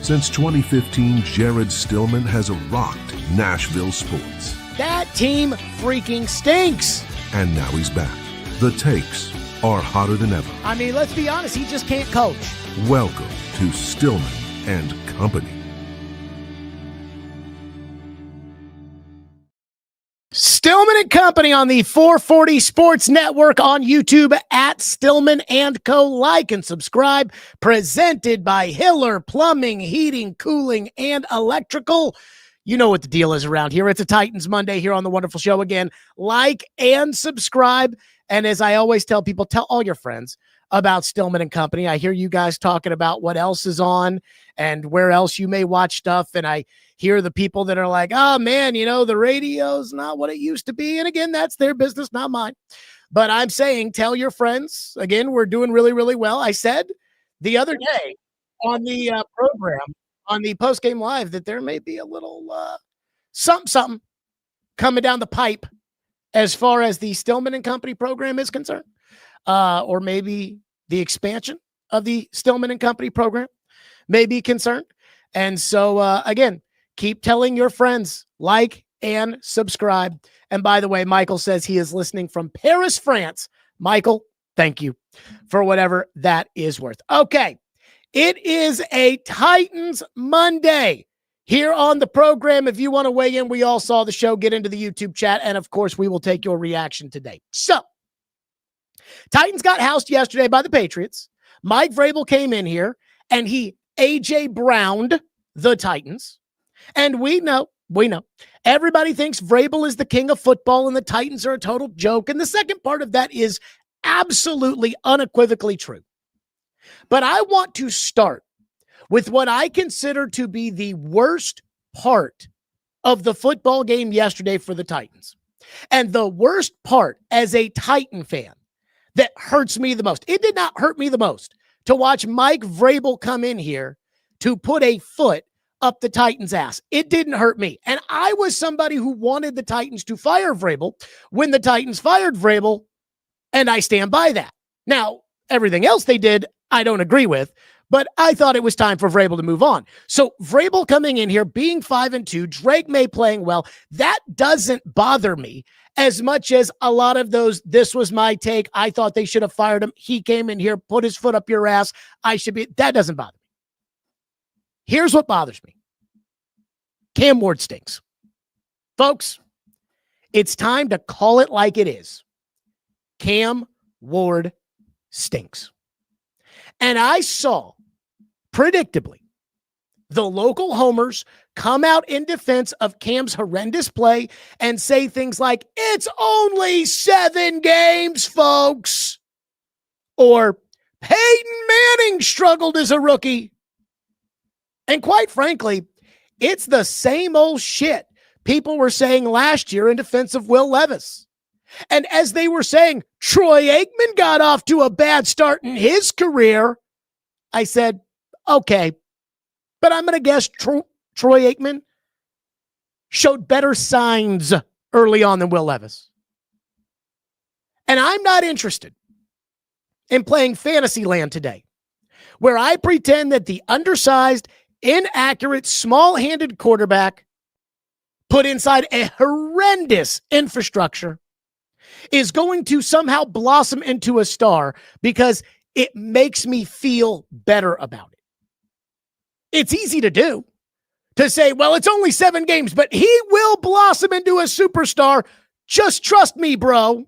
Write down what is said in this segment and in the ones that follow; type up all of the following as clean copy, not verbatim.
Since 2015, Jared Stillman has rocked Nashville sports. That team freaking stinks. And now he's back. The takes are hotter than ever. I mean, let's be honest, he just can't coach. Welcome to Stillman and Company. Stillman and Company on the 440 Sports Network on YouTube at Stillman and Co. Like and subscribe. Presented by Hiller Plumbing, Heating, Cooling, and Electrical. You know what the deal is around here. It's a Titans Monday here on the wonderful show again. Like and subscribe. And as I always tell people, tell all your friends about Stillman and Company. I hear you guys talking about what else is on and where else you may watch stuff. And I hear the people that are like, oh man, you know, the radio's not what it used to be. And again, that's their business, not mine. But I'm saying, tell your friends. Again, we're doing really, really well. I said the other day on the program, on the post-game live, that there may be a little something coming down the pipe as far as the Stillman and Company program is concerned. Or maybe the expansion of the Stillman and Company program may be concerned. And so, again, keep telling your friends, like and subscribe. And by the way, Michael says he is listening from Paris, France. Michael, thank you for whatever that is worth. Okay, it is a Titans Monday here on the program. If you want to weigh in, we all saw the show. Get into the YouTube chat. And, of course, we will take your reaction today. So, Titans got housed yesterday by the Patriots. Mike Vrabel came in here, and he A.J. Browned the Titans. And we know, everybody thinks Vrabel is the king of football and the Titans are a total joke. And the second part of that is absolutely unequivocally true. But I want to start with what I consider to be the worst part of the football game yesterday for the Titans. And the worst part as a Titan fan that hurts me the most. It did not hurt me the most to watch Mike Vrabel come in here to put a foot up the Titans' ass. It didn't hurt me. And I was somebody who wanted the Titans to fire Vrabel when the Titans fired Vrabel, and I stand by that. Now, everything else they did, I don't agree with, but I thought it was time for Vrabel to move on. So Vrabel coming in here, being 5-2, Drake Maye playing well, that doesn't bother me as much as a lot of those, this was my take, I thought they should have fired him, he came in here, put his foot up your ass, I should be, that doesn't bother me. Here's what bothers me. Cam Ward stinks. Folks, it's time to call it like it is. Cam Ward stinks. And I saw, predictably, the local homers come out in defense of Cam's horrendous play and say things like, it's only 7 games, folks. Or, Peyton Manning struggled as a rookie. And quite frankly, it's the same old shit people were saying last year in defense of Will Levis. And as they were saying, Troy Aikman got off to a bad start in his career, I said, okay, but I'm going to guess Troy Aikman showed better signs early on than Will Levis. And I'm not interested in playing Fantasyland today, where I pretend that the undersized, inaccurate, small-handed quarterback put inside a horrendous infrastructure is going to somehow blossom into a star because it makes me feel better about it. It's easy to do, to say, well, it's only 7 games, but he will blossom into a superstar. Just trust me, bro.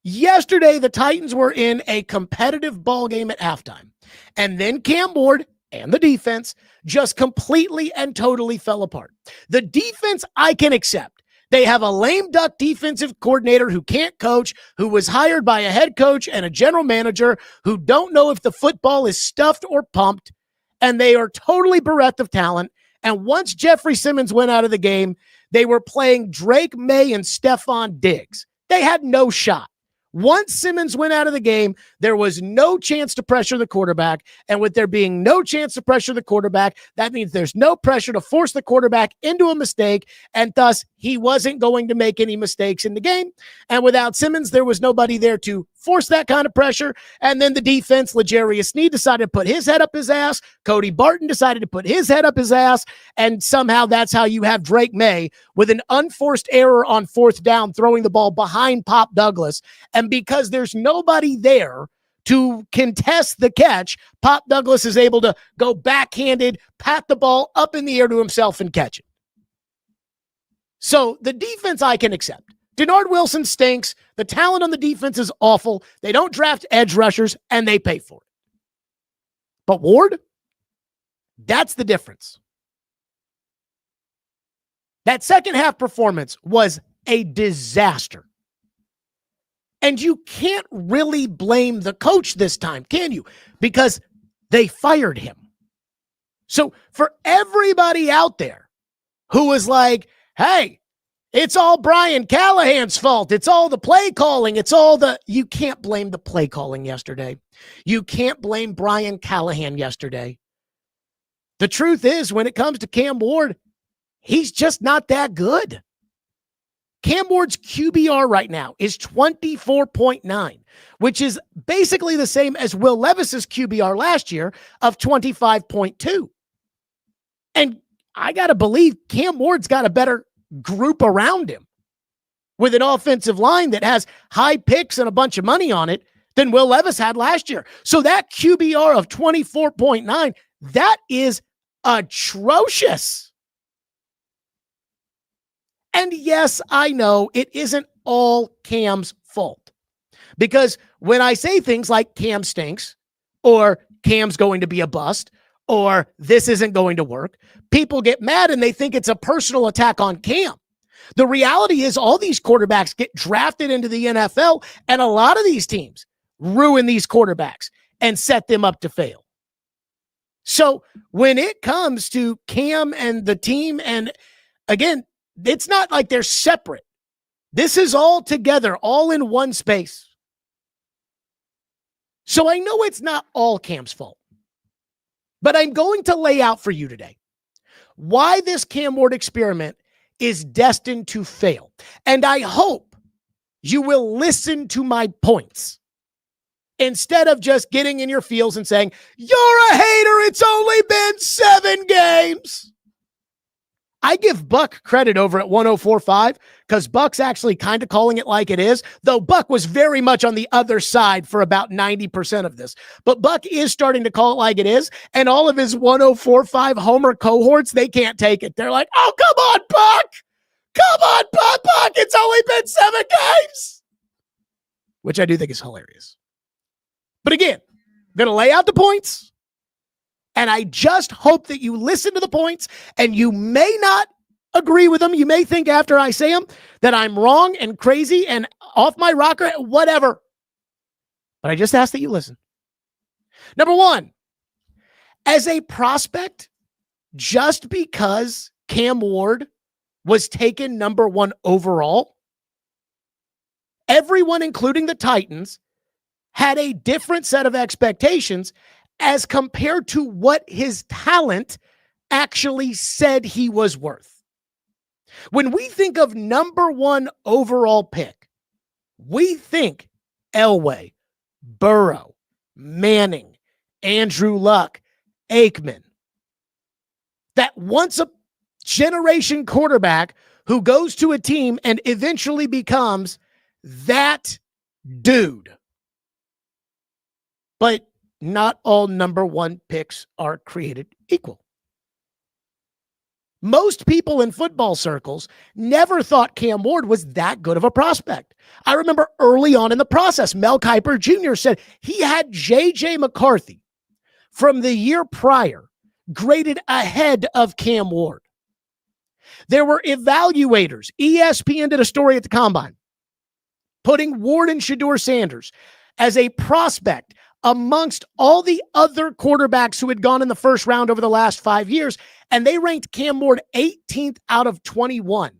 Yesterday, the Titans were in a competitive ball game at halftime, and then Cam Ward and the defense just completely and totally fell apart. The defense I can accept. They have a lame duck defensive coordinator who can't coach, who was hired by a head coach and a general manager who don't know if the football is stuffed or pumped, and they are totally bereft of talent. And once Jeffrey Simmons went out of the game, they were playing Drake Maye and Stephon Diggs. They had no shot. Once Simmons went out of the game, there was no chance to pressure the quarterback. And with there being no chance to pressure the quarterback, that means there's no pressure to force the quarterback into a mistake. And thus, he wasn't going to make any mistakes in the game. And without Simmons, there was nobody there to force that kind of pressure. And then the defense, L'Jarius Sneed decided to put his head up his ass. Cody Barton decided to put his head up his ass. And somehow that's how you have Drake Maye with an unforced error on fourth down, throwing the ball behind Pop Douglas. And because there's nobody there to contest the catch, Pop Douglas is able to go backhanded, pat the ball up in the air to himself and catch it. So the defense I can accept. Denard Wilson stinks. The talent on the defense is awful. They don't draft edge rushers, and they pay for it. But Ward, that's the difference. That second half performance was a disaster. And you can't really blame the coach this time, can you? Because they fired him. So for everybody out there who was like, hey, it's all Brian Callahan's fault. It's all the play calling. You can't blame the play calling yesterday. You can't blame Brian Callahan yesterday. The truth is, when it comes to Cam Ward, he's just not that good. Cam Ward's QBR right now is 24.9, which is basically the same as Will Levis's QBR last year of 25.2. And I got to believe Cam Ward's got a better group around him with an offensive line that has high picks and a bunch of money on it than Will Levis had last year. So that QBR of 24.9, that is atrocious. And yes, I know it isn't all Cam's fault. Because when I say things like Cam stinks, or Cam's going to be a bust, or this isn't going to work, people get mad and they think it's a personal attack on Cam. The reality is all these quarterbacks get drafted into the NFL, and a lot of these teams ruin these quarterbacks and set them up to fail. So when it comes to Cam and the team, and again, it's not like they're separate. This is all together, all in one space. So I know it's not all Cam's fault, but I'm going to lay out for you today why this Cam Ward experiment is destined to fail. And I hope you will listen to my points instead of just getting in your feels and saying, you're a hater, it's only been 7 games. I give Buck credit over at 104.5 because Buck's actually kind of calling it like it is, though Buck was very much on the other side for about 90% of this. But Buck is starting to call it like it is, and all of his 104.5 Homer cohorts, they can't take it. They're like, oh, come on, Buck! Come on, Buck! It's only been 7 games! Which I do think is hilarious. But again, I'm going to lay out the points. And I just hope that you listen to the points, and you may not agree with them. You may think after I say them that I'm wrong and crazy and off my rocker, whatever. But I just ask that you listen. Number one, as a prospect, just because Cam Ward was taken number 1 overall, everyone, including the Titans, had a different set of expectations as compared to what his talent actually said he was worth. When we think of number 1 overall pick, we think Elway, Burrow, Manning, Andrew Luck, Aikman. That once a generation quarterback who goes to a team and eventually becomes that dude. But not all number 1 picks are created equal. Most people in football circles never thought Cam Ward was that good of a prospect. I remember early on in the process, Mel Kiper Jr. said he had J.J. McCarthy from the year prior graded ahead of Cam Ward. There were evaluators. ESPN did a story at the Combine putting Ward and Shedeur Sanders as a prospect amongst all the other quarterbacks who had gone in the first round over the last 5 years, and they ranked Cam Ward 18th out of 21.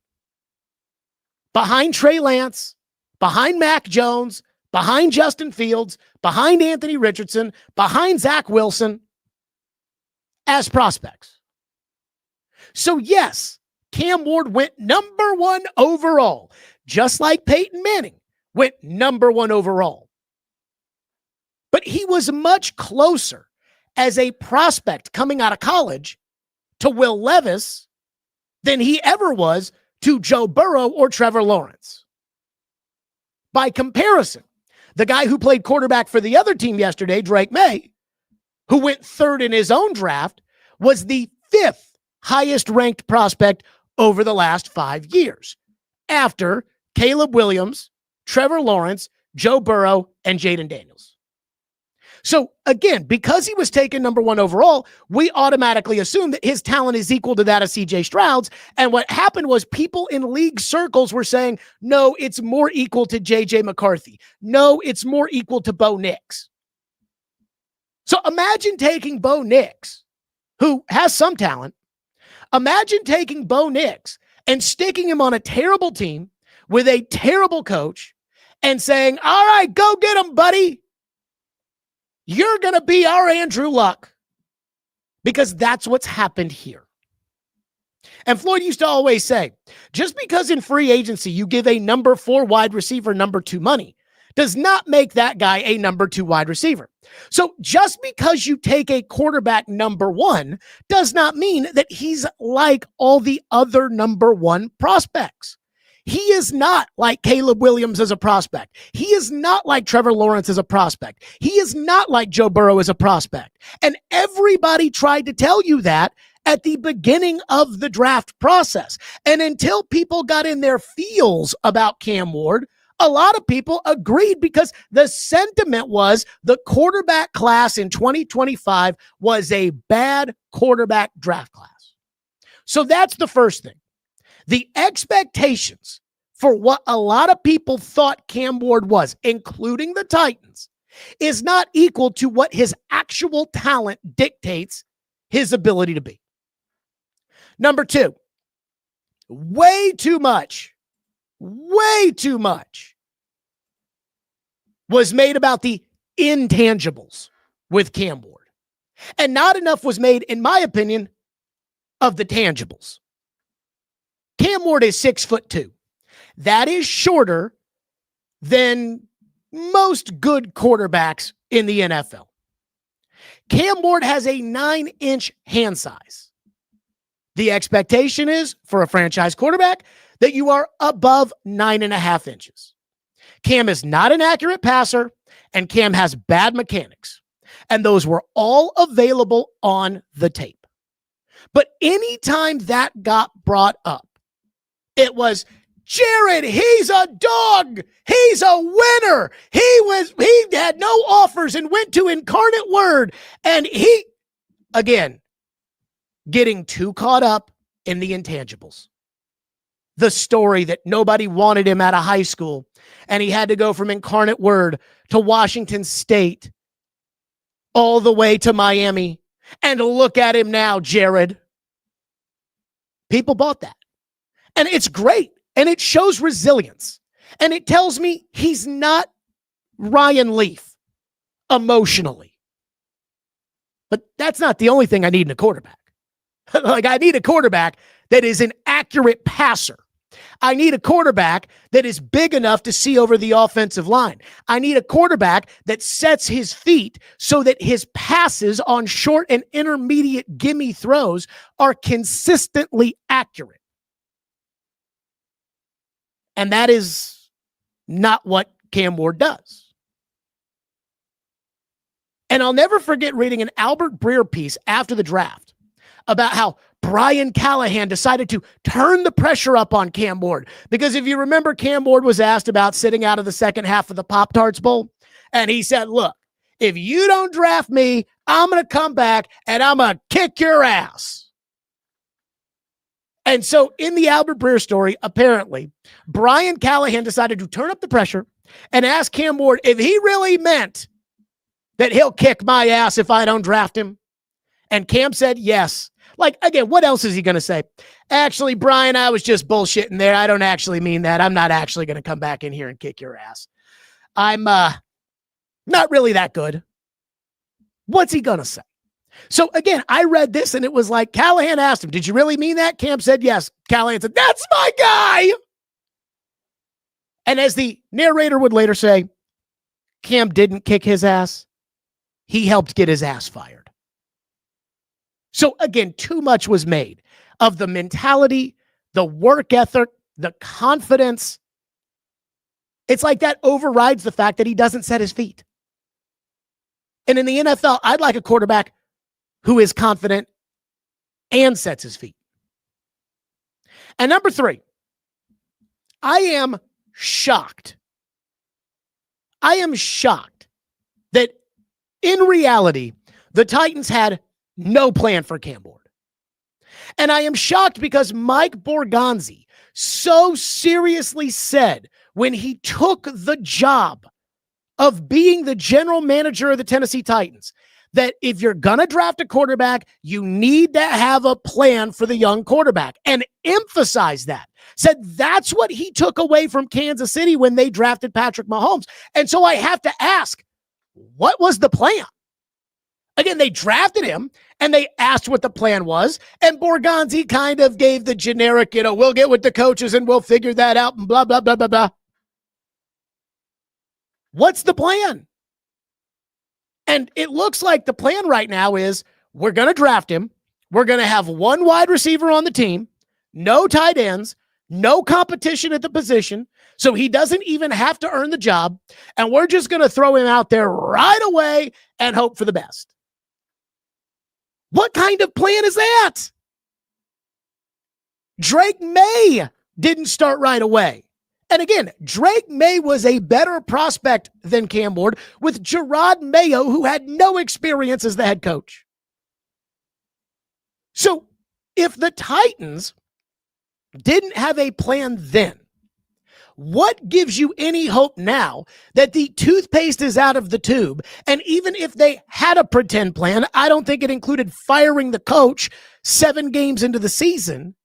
Behind Trey Lance, behind Mac Jones, behind Justin Fields, behind Anthony Richardson, behind Zach Wilson, as prospects. So yes, Cam Ward went number 1 overall, just like Peyton Manning went number 1 overall. But he was much closer as a prospect coming out of college to Will Levis than he ever was to Joe Burrow or Trevor Lawrence. By comparison, the guy who played quarterback for the other team yesterday, Drake Maye, who went third in his own draft, was the 5th highest ranked prospect over the last 5 years, after Caleb Williams, Trevor Lawrence, Joe Burrow, and Jaden Daniels. So again, because he was taken number 1 overall, we automatically assume that his talent is equal to that of CJ Stroud's. And what happened was people in league circles were saying, no, it's more equal to JJ McCarthy. No, it's more equal to Bo Nix. So imagine taking Bo Nix, who has some talent. Imagine taking Bo Nix and sticking him on a terrible team with a terrible coach and saying, all right, go get him, buddy. You're going to be our Andrew Luck, because that's what's happened here. And Floyd used to always say, just because in free agency you give a number 4 wide receiver number 2 money does not make that guy a number 2 wide receiver. So just because you take a quarterback number 1 does not mean that he's like all the other number 1 prospects. He is not like Caleb Williams as a prospect. He is not like Trevor Lawrence as a prospect. He is not like Joe Burrow as a prospect. And everybody tried to tell you that at the beginning of the draft process. And until people got in their feels about Cam Ward, a lot of people agreed, because the sentiment was the quarterback class in 2025 was a bad quarterback draft class. So that's the first thing. The expectations for what a lot of people thought Cam Ward was, including the Titans, is not equal to what his actual talent dictates his ability to be. Number 2, way too much was made about the intangibles with Cam Ward. And not enough was made, in my opinion, of the tangibles. Cam Ward is 6'2". That is shorter than most good quarterbacks in the NFL. Cam Ward has a 9-inch hand size. The expectation is, for a franchise quarterback, that you are above 9.5 inches. Cam is not an accurate passer, and Cam has bad mechanics. And those were all available on the tape. But anytime that got brought up, it was, Jared, he's a dog. He's a winner. He had no offers and went to Incarnate Word. And he, again, getting too caught up in the intangibles. The story that nobody wanted him out of high school, and he had to go from Incarnate Word to Washington State all the way to Miami. And look at him now, Jared. People bought that. And it's great. And it shows resilience. And it tells me he's not Ryan Leaf emotionally. But that's not the only thing I need in a quarterback. Like, I need a quarterback that is an accurate passer. I need a quarterback that is big enough to see over the offensive line. I need a quarterback that sets his feet so that his passes on short and intermediate gimme throws are consistently accurate. And that is not what Cam Ward does. And I'll never forget reading an Albert Breer piece after the draft about how Brian Callahan decided to turn the pressure up on Cam Ward. Because if you remember, Cam Ward was asked about sitting out of the second half of the Pop-Tarts Bowl. And he said, look, if you don't draft me, I'm going to come back and I'm going to kick your ass. And so in the Albert Breer story, apparently, Brian Callahan decided to turn up the pressure and ask Cam Ward if he really meant that he'll kick my ass if I don't draft him. And Cam said yes. Like, again, what else is he going to say? Actually, Brian, I was just bullshitting there. I don't actually mean that. I'm not actually going to come back in here and kick your ass. I'm not really that good. What's he going to say? So again, I read this and it was like, Callahan asked him, did you really mean that? Cam said yes. Callahan said, that's my guy. And as the narrator would later say, Cam didn't kick his ass. he helped get his ass fired. So again, too much was made of the mentality, the work ethic, the confidence. It's like that overrides the fact that he doesn't set his feet. And in the NFL, I'd like a quarterback who is confident and sets his feet. And number 3, I am shocked. I am shocked that in reality, the Titans had no plan for Cam Ward. And I am shocked because Mike Borgonzi so seriously said when he took the job of being the general manager of the Tennessee Titans that if you're going to draft a quarterback, you need to have a plan for the young quarterback, and emphasize that. Said that's what he took away from Kansas City when they drafted Patrick Mahomes. And so I have to ask, what was the plan? Again, they drafted him and they asked what the plan was. And Borgonzi kind of gave the generic, we'll get with the coaches and we'll figure that out and blah, blah, blah, blah, blah. What's the plan? And it looks like the plan right now is we're going to draft him. We're going to have one wide receiver on the team, no tight ends, no competition at the position. So he doesn't even have to earn the job. And we're just going to throw him out there right away and hope for the best. What kind of plan is that? Drake Maye didn't start right away. And again, Drake Maye was a better prospect than Cam Ward with Gerard Mayo, who had no experience as the head coach. So if the Titans didn't have a plan then, what gives you any hope now that the toothpaste is out of the tube? And even if they had a pretend plan, I don't think it included firing the coach 7 games into the season.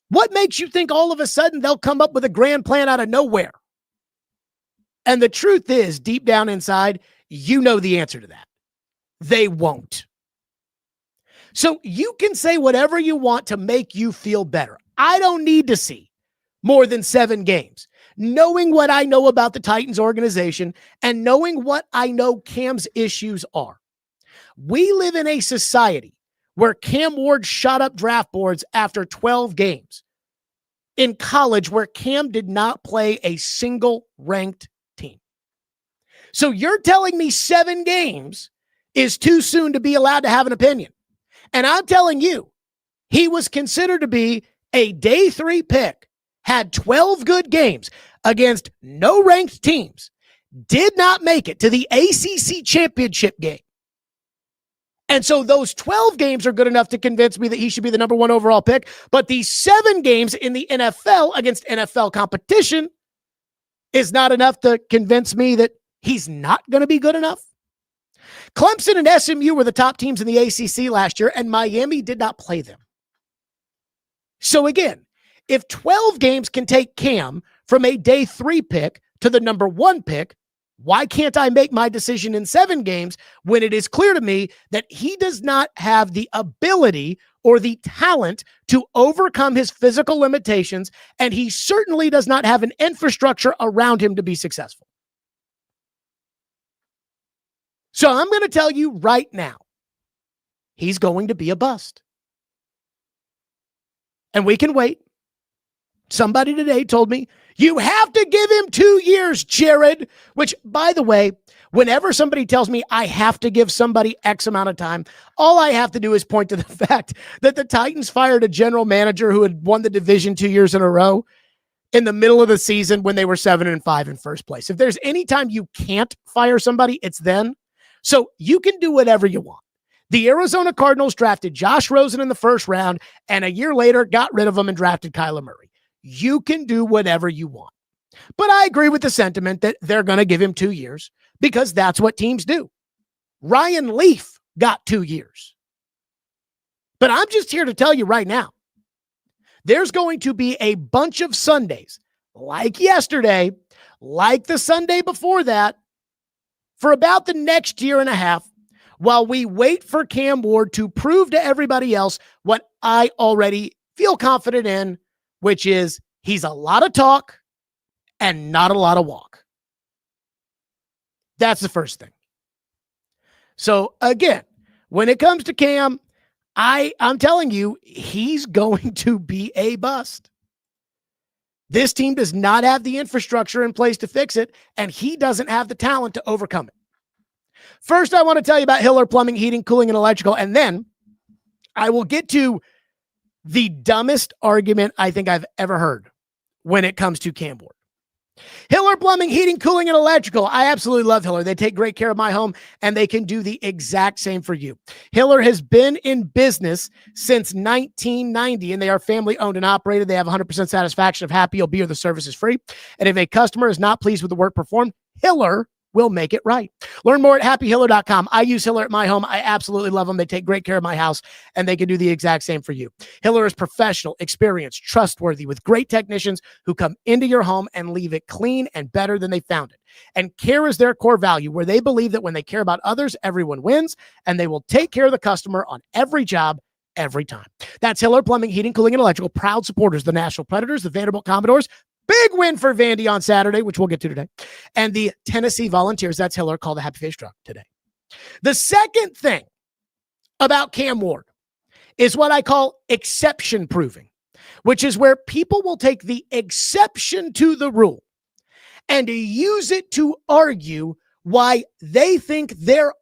What makes you think all of a sudden they'll come up with a grand plan out of nowhere? And the truth is, deep down inside, you know the answer to that. They won't. So you can say whatever you want to make you feel better. I don't need to see more than 7 games. Knowing what I know about the Titans organization and knowing what I know Cam's issues are. We live in a society where Cam Ward shot up draft boards after 12 games. In college, where Cam did not play a single ranked team. So you're telling me 7 games is too soon to be allowed to have an opinion. And I'm telling you, he was considered to be a day 3 pick, had 12 good games against no ranked teams, did not make it to the ACC championship game. And so those 12 games are good enough to convince me that he should be the number 1 overall pick. But these 7 games in the NFL against NFL competition is not enough to convince me that he's not going to be good enough. Clemson and SMU were the top teams in the ACC last year, and Miami did not play them. So again, if 12 games can take Cam from a day 3 pick to the number 1 pick, why can't I make my decision in 7 games when it is clear to me that he does not have the ability or the talent to overcome his physical limitations, and he certainly does not have an infrastructure around him to be successful? So I'm going to tell you right now, he's going to be a bust. And we can wait. Somebody today told me, you have to give him 2 years, Jared, which, by the way, whenever somebody tells me I have to give somebody X amount of time, all I have to do is point to the fact that the Titans fired a general manager who had won the division 2 years in a row in the middle of the season when they were 7-5 in first place. If there's any time you can't fire somebody, it's then. So you can do whatever you want. The Arizona Cardinals drafted Josh Rosen in the first round, and a year later got rid of him and drafted Kyler Murray. You can do whatever you want. But I agree with the sentiment that they're going to give him 2 years because that's what teams do. Ryan Leaf got 2 years. But I'm just here to tell you right now, there's going to be a bunch of Sundays, like yesterday, like the Sunday before that, for about the next year and a half, while we wait for Cam Ward to prove to everybody else what I already feel confident in, which is he's a lot of talk and not a lot of walk. That's the first thing. So again, when it comes to Cam, I'm telling you, he's going to be a bust. This team does not have the infrastructure in place to fix it, and he doesn't have the talent to overcome it. First, I want to tell you about Hiller Plumbing, Heating, Cooling, and Electrical, and then I will get to the dumbest argument I think I've ever heard when it comes to Cam Ward. Hiller Plumbing, Heating, Cooling, and Electrical. I absolutely love Hiller. They take great care of my home, and they can do the exact same for you. Hiller has been in business since 1990, and they are family-owned and operated. They have 100% satisfaction. If happy, you'll be, or the service is free. And if a customer is not pleased with the work performed, Hiller will make it right. Learn more at happyhiller.com. I use Hiller at my home. I absolutely love them. They take great care of my house, and they can do the exact same for you. Hiller is professional, experienced, trustworthy, with great technicians who come into your home and leave it clean and better than they found it. And care is their core value, where they believe that when they care about others, everyone wins, and they will take care of the customer on every job, every time. That's Hiller Plumbing, Heating, Cooling, and Electrical, proud supporters of the Nashville Predators, the Vanderbilt Commodores. Big win for Vandy on Saturday, which we'll get to today. And the Tennessee Volunteers. That's Hiller. Call the Happy Face Truck today. The second thing about Cam Ward is what I call exception proving, which is where people will take the exception to the rule and use it to argue why they think their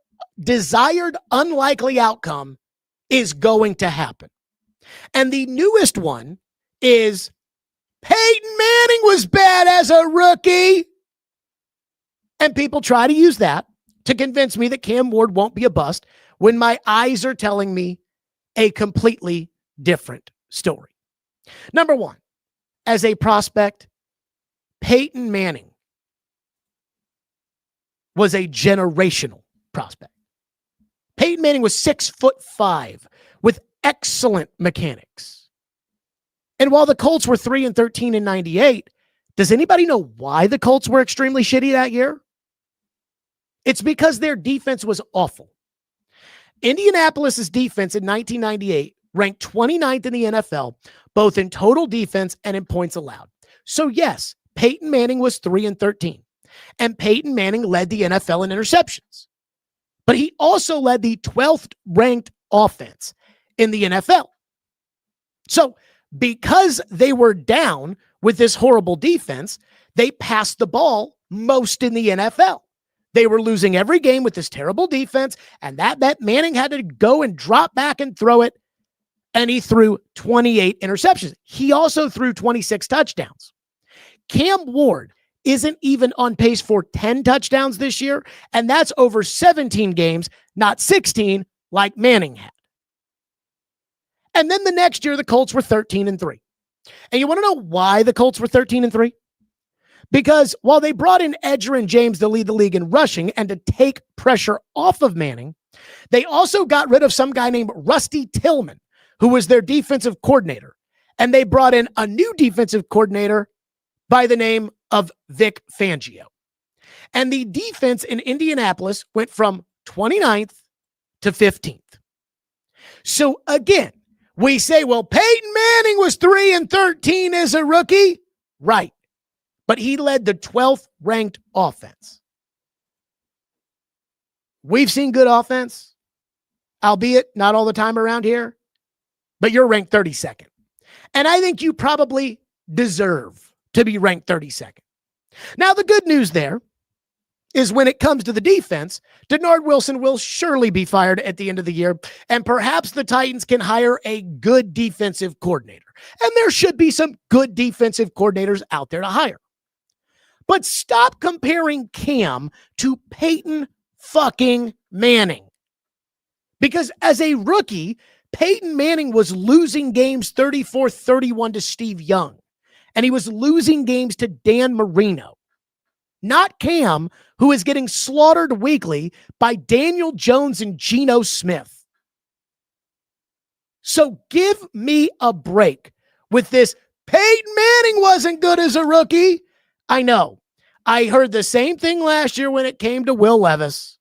desired unlikely outcome is going to happen. And the newest one is Peyton Manning was bad as a rookie. And people try to use that to convince me that Cam Ward won't be a bust when my eyes are telling me a completely different story. Number one, as a prospect, Peyton Manning was a generational prospect. Peyton Manning was 6'5" with excellent mechanics. And while the Colts were 3-13 in 98, does anybody know why the Colts were extremely shitty that year? It's because their defense was awful. Indianapolis's defense in 1998 ranked 29th in the NFL, both in total defense and in points allowed. So yes, Peyton Manning was 3-13, and Peyton Manning led the NFL in interceptions. But he also led the 12th ranked offense in the NFL. So because they were down with this horrible defense, they passed the ball most in the NFL. They were losing every game with this terrible defense, and that meant Manning had to go and drop back and throw it, and he threw 28 interceptions. He also threw 26 touchdowns. Cam Ward isn't even on pace for 10 touchdowns this year, and that's over 17 games, not 16 like Manning had. And then the next year, the Colts were 13-3. And you want to know why the Colts were 13-3? Because while they brought in Edger and James to lead the league in rushing and to take pressure off of Manning, they also got rid of some guy named Rusty Tillman, who was their defensive coordinator. And they brought in a new defensive coordinator by the name of Vic Fangio. And the defense in Indianapolis went from 29th to 15th. So again, we say, well, Peyton Manning was 3-13 as a rookie. Right. But he led the 12th ranked offense. We've seen good offense, albeit not all the time around here, but you're ranked 32nd. And I think you probably deserve to be ranked 32nd. Now, the good news there is when it comes to the defense, Denard Wilson will surely be fired at the end of the year, and perhaps the Titans can hire a good defensive coordinator. And there should be some good defensive coordinators out there to hire. But stop comparing Cam to Peyton fucking Manning. Because as a rookie, Peyton Manning was losing games 34-31 to Steve Young. And he was losing games to Dan Marino. Not Cam, who is getting slaughtered weekly by Daniel Jones and Geno Smith. So give me a break with this. Peyton Manning wasn't good as a rookie. I know. I heard the same thing last year when it came to Will Levis.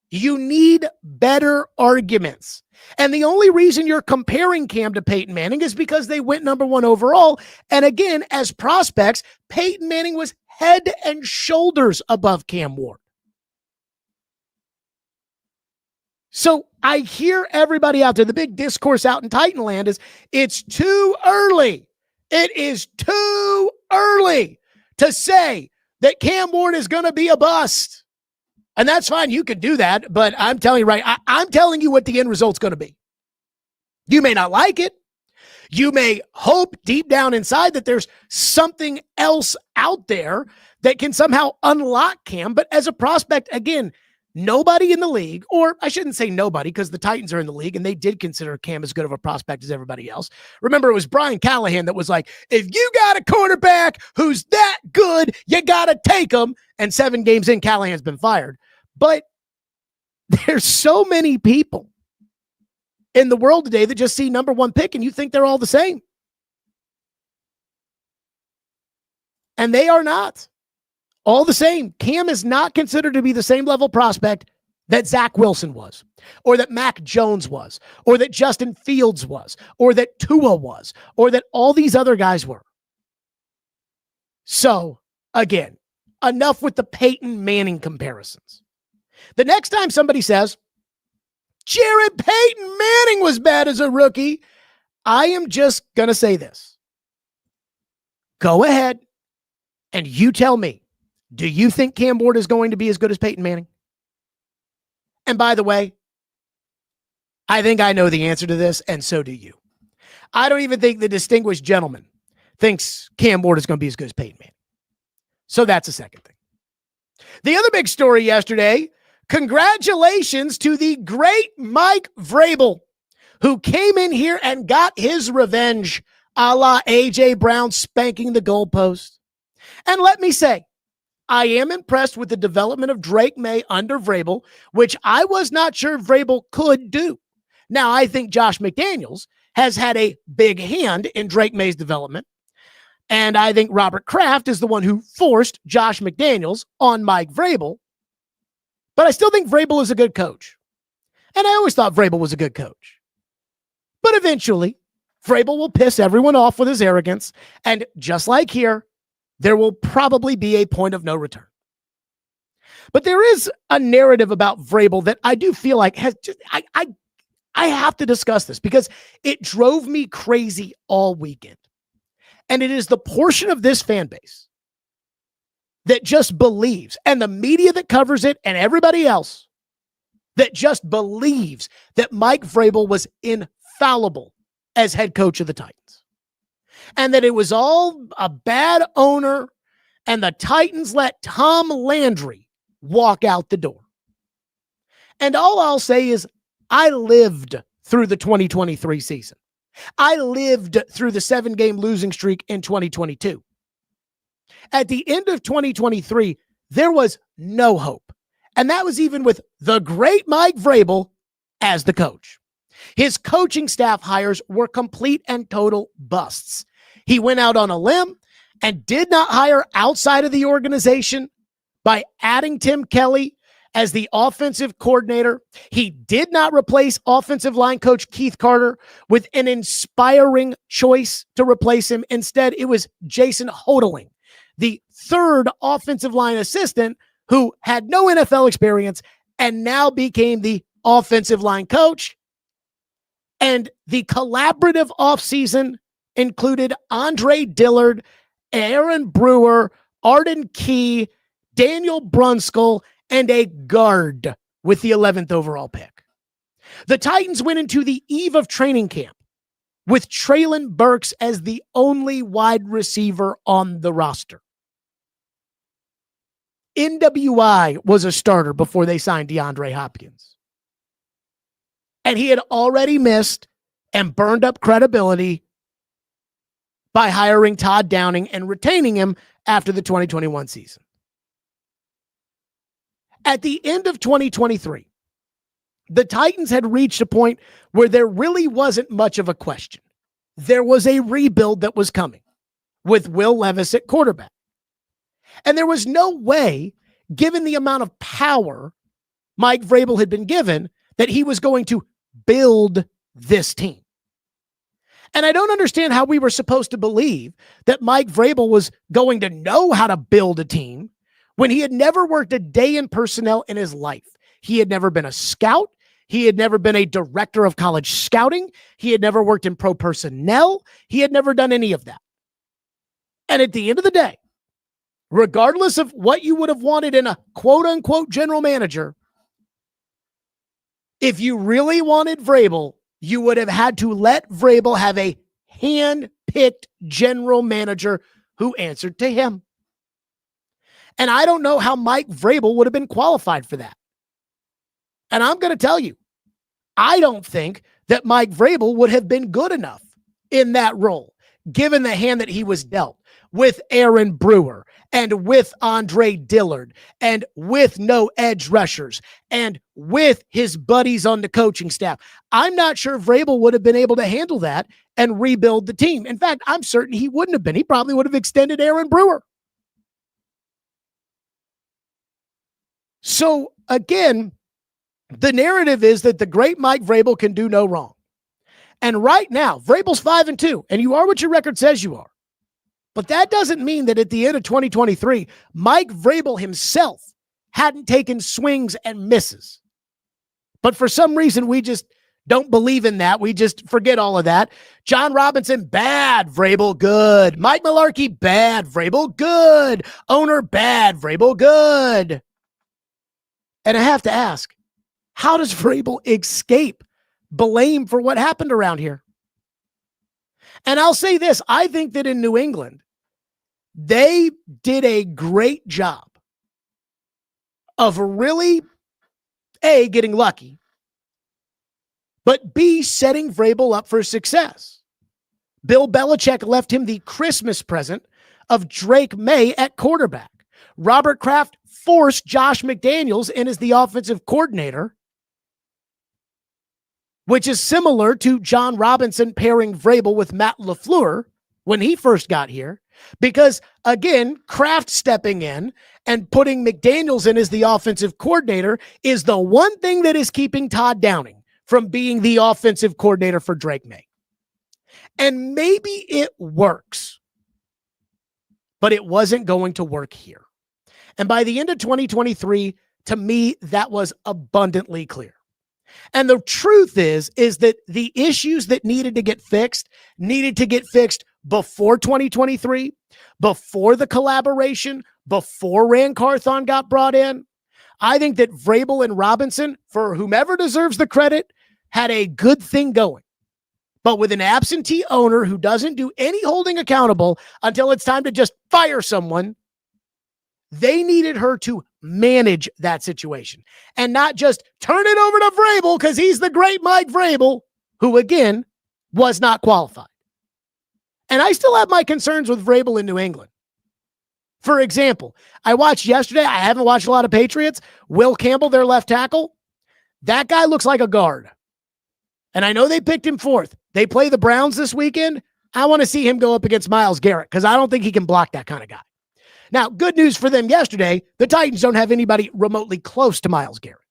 You need better arguments. And the only reason you're comparing Cam to Peyton Manning is because they went number one overall. And again, as prospects, Peyton Manning was head and shoulders above Cam Ward. So I hear everybody out there, the big discourse out in Titanland is it's too early. It is too early to say that Cam Ward is going to be a bust. And that's fine. You can do that. But I'm telling you, I'm telling you what the end result's going to be. You may not like it. You may hope deep down inside that there's something else out there that can somehow unlock Cam. But as a prospect, again, nobody in the league, or I shouldn't say nobody because the Titans are in the league and they did consider Cam as good of a prospect as everybody else. Remember, it was Brian Callahan that was like, if you got a quarterback who's that good, you got to take him. And 7 games in, Callahan's been fired. But there's so many people in the world today that just see number 1 pick and you think they're all the same. And they are not all the same. Cam is not considered to be the same level prospect that Zach Wilson was, or that Mac Jones was, or that Justin Fields was, or that Tua was, or that all these other guys were. So, again, enough with the Peyton Manning comparisons. The next time somebody says, Jared Peyton Manning was bad as a rookie, I am just going to say this. Go ahead and you tell me, do you think Cam Ward is going to be as good as Peyton Manning? And by the way, I think I know the answer to this, and so do you. I don't even think the distinguished gentleman thinks Cam Ward is going to be as good as Peyton Manning. So that's a second thing. The other big story yesterday, congratulations to the great Mike Vrabel, who came in here and got his revenge, a la A.J. Brown spanking the goalpost. And let me say, I am impressed with the development of Drake Maye under Vrabel, which I was not sure Vrabel could do. Now, I think Josh McDaniels has had a big hand in Drake Maye's development, and I think Robert Kraft is the one who forced Josh McDaniels on Mike Vrabel. But I still think Vrabel is a good coach. And I always thought Vrabel was a good coach. But eventually, Vrabel will piss everyone off with his arrogance. And just like here, there will probably be a point of no return. But there is a narrative about Vrabel that I do feel like has just, I have to discuss this because it drove me crazy all weekend. And it is the portion of this fan base that just believes, and the media that covers it and everybody else that just believes that Mike Vrabel was infallible as head coach of the Titans. And that it was all a bad owner and the Titans let Tom Landry walk out the door. And all I'll say is I lived through the 2023 season. I lived through the 7-game losing streak in 2022. At the end of 2023, there was no hope. And that was even with the great Mike Vrabel as the coach. His coaching staff hires were complete and total busts. He went out on a limb and did not hire outside of the organization by adding Tim Kelly as the offensive coordinator. He did not replace offensive line coach Keith Carter with an inspiring choice to replace him. Instead, it was Jason Hodeling, the third offensive line assistant who had no NFL experience and now became the offensive line coach. And the collaborative offseason included Andre Dillard, Aaron Brewer, Arden Key, Daniel Brunskill, and a guard with the 11th overall pick. The Titans went into the eve of training camp with Treylon Burks as the only wide receiver on the roster. NWI was a starter before they signed DeAndre Hopkins. And he had already missed and burned up credibility by hiring Todd Downing and retaining him after the 2021 season. At the end of 2023, the Titans had reached a point where there really wasn't much of a question. There was a rebuild that was coming with Will Levis at quarterback. And there was no way, given the amount of power Mike Vrabel had been given, that he was going to build this team. And I don't understand how we were supposed to believe that Mike Vrabel was going to know how to build a team when he had never worked a day in personnel in his life. He had never been a scout. He had never been a director of college scouting. He had never worked in pro personnel. He had never done any of that. And at the end of the day, regardless of what you would have wanted in a quote-unquote general manager, if you really wanted Vrabel, you would have had to let Vrabel have a hand-picked general manager who answered to him. And I don't know how Mike Vrabel would have been qualified for that. And I'm going to tell you, I don't think that Mike Vrabel would have been good enough in that role, given the hand that he was dealt with Aaron Brewer and with Andre Dillard and with no edge rushers and with his buddies on the coaching staff. I'm not sure Vrabel would have been able to handle that and rebuild the team. In fact, I'm certain he wouldn't have been. He probably would have extended Aaron Brewer. So again, the narrative is that the great Mike Vrabel can do no wrong. And right now, Vrabel's 5-2, and you are what your record says you are. But that doesn't mean that at the end of 2023, Mike Vrabel himself hadn't taken swings and misses. But for some reason, we just don't believe in that. We just forget all of that. John Robinson, bad. Vrabel, good. Mike Mularkey, bad. Vrabel, good. Owner, bad. Vrabel, good. And I have to ask, how does Vrabel escape blame for what happened around here? And I'll say this, I think that in New England, they did a great job of really, A, getting lucky, but B, setting Vrabel up for success. Bill Belichick left him the Christmas present of Drake Maye at quarterback. Robert Kraft forced Josh McDaniels in as the offensive coordinator, which is similar to John Robinson pairing Vrabel with Matt LaFleur when he first got here. Because, again, Kraft stepping in and putting McDaniels in as the offensive coordinator is the one thing that is keeping Todd Downing from being the offensive coordinator for Drake Maye. And maybe it works, but it wasn't going to work here. And by the end of 2023, to me, that was abundantly clear. And the truth is that the issues that needed to get fixed before 2023, before the collaboration, before Rand Carthon got brought in. I think that Vrabel and Robinson, for whomever deserves the credit, had a good thing going. But with an absentee owner who doesn't do any holding accountable until it's time to just fire someone, they needed her to manage that situation and not just turn it over to Vrabel because he's the great Mike Vrabel, who, again, was not qualified. And I still have my concerns with Vrabel in New England. For example, I watched yesterday, I haven't watched a lot of Patriots, Will Campbell, their left tackle. That guy looks like a guard. And I know they picked him fourth. They play the Browns this weekend. I want to see him go up against Myles Garrett because I don't think he can block that kind of guy. Now, good news for them yesterday, the Titans don't have anybody remotely close to Myles Garrett.